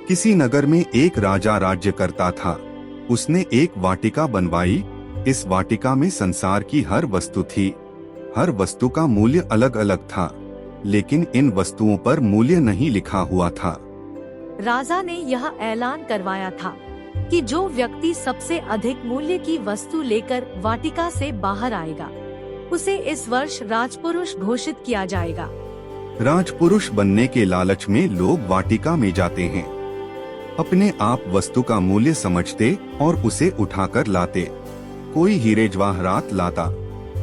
किसी नगर में एक राजा राज्य करता था। उसने एक वाटिका बनवाई। इस वाटिका में संसार की हर वस्तु थी। हर वस्तु का मूल्य अलग अलग था, लेकिन इन वस्तुओं पर मूल्य नहीं लिखा हुआ था। राजा ने यह ऐलान करवाया था कि जो व्यक्ति सबसे अधिक मूल्य की वस्तु लेकर वाटिका से बाहर आएगा, उसे इस वर्ष राजपुरुष घोषित किया जाएगा। राजपुरुष बनने के लालच में लोग वाटिका में जाते हैं। अपने आप वस्तु का मूल्य समझते और उसे उठाकर लाते। कोई हीरे जवाहरात लाता,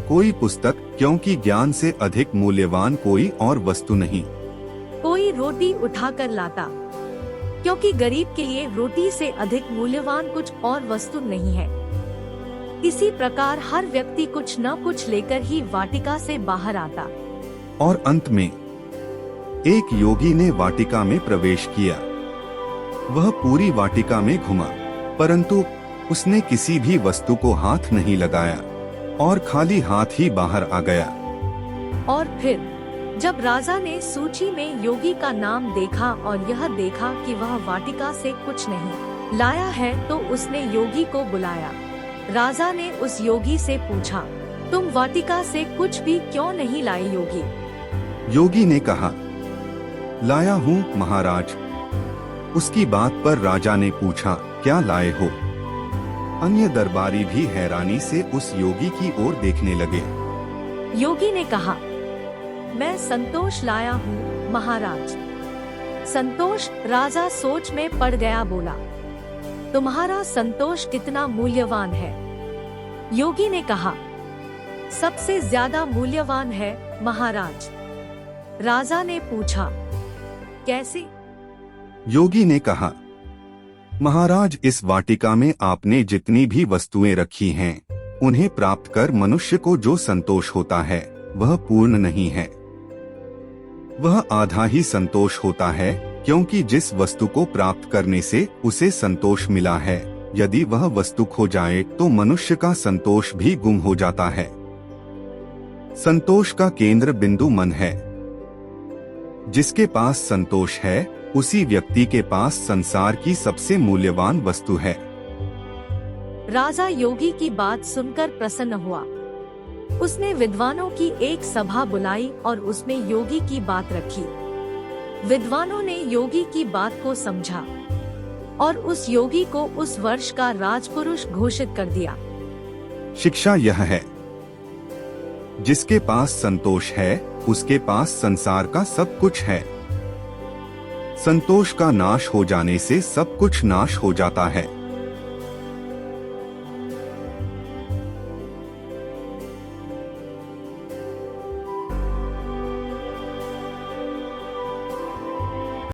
कोई पुस्तक, क्योंकि ज्ञान से अधिक मूल्यवान कोई और वस्तु नहीं। कोई रोटी उठाकर लाता, क्योंकि गरीब के लिए रोटी से अधिक मूल्यवान कुछ और वस्तु नहीं है। इसी प्रकार हर व्यक्ति कुछ न कुछ लेकर ही वाटिका से बाहर आता। और अंत में एक योगी ने वाटिका में प्रवेश किया। वह पूरी वाटिका में घुमा, परंतु उसने किसी भी वस्तु को हाथ नहीं लगाया और खाली हाथ ही बाहर आ गया। और फिर जब राजा ने सूची में योगी का नाम देखा और यह देखा कि वह वाटिका से कुछ नहीं लाया है, तो उसने योगी को बुलाया। राजा ने उस योगी से पूछा, तुम वाटिका से कुछ भी क्यों नहीं लाए योगी? योगी ने कहा, लाया हूँ महाराज। उसकी बात पर राजा ने पूछा, क्या लाए हो? अन्य दरबारी भी हैरानी से उस योगी की ओर देखने लगे। योगी ने कहा, मैं संतोष लाया हूँ महाराज। संतोष? राजा सोच में पड़ गया, बोला, तुम्हारा संतोष कितना मूल्यवान है? योगी ने कहा, सबसे ज्यादा मूल्यवान है महाराज। राजा ने पूछा, कैसे? योगी ने कहा, महाराज, इस वाटिका में आपने जितनी भी वस्तुएं रखी हैं, उन्हें प्राप्त कर मनुष्य को जो संतोष होता है वह पूर्ण नहीं है। वह आधा ही संतोष होता है, क्योंकि जिस वस्तु को प्राप्त करने से उसे संतोष मिला है, यदि वह वस्तु खो जाए तो मनुष्य का संतोष भी गुम हो जाता है। संतोष का केंद्र बिंदु मन है। जिसके पास संतोष है, उसी व्यक्ति के पास संसार की सबसे मूल्यवान वस्तु है। राजा योगी की बात सुनकर प्रसन्न हुआ। उसने विद्वानों की एक सभा बुलाई और उसमें योगी की बात रखी। विद्वानों ने योगी की बात को समझा और उस योगी को उस वर्ष का राजपुरुष घोषित कर दिया। शिक्षा यह है, जिसके पास संतोष है, उसके पास संसार का सब कुछ है। संतोष का नाश हो जाने से सब कुछ नाश हो जाता है।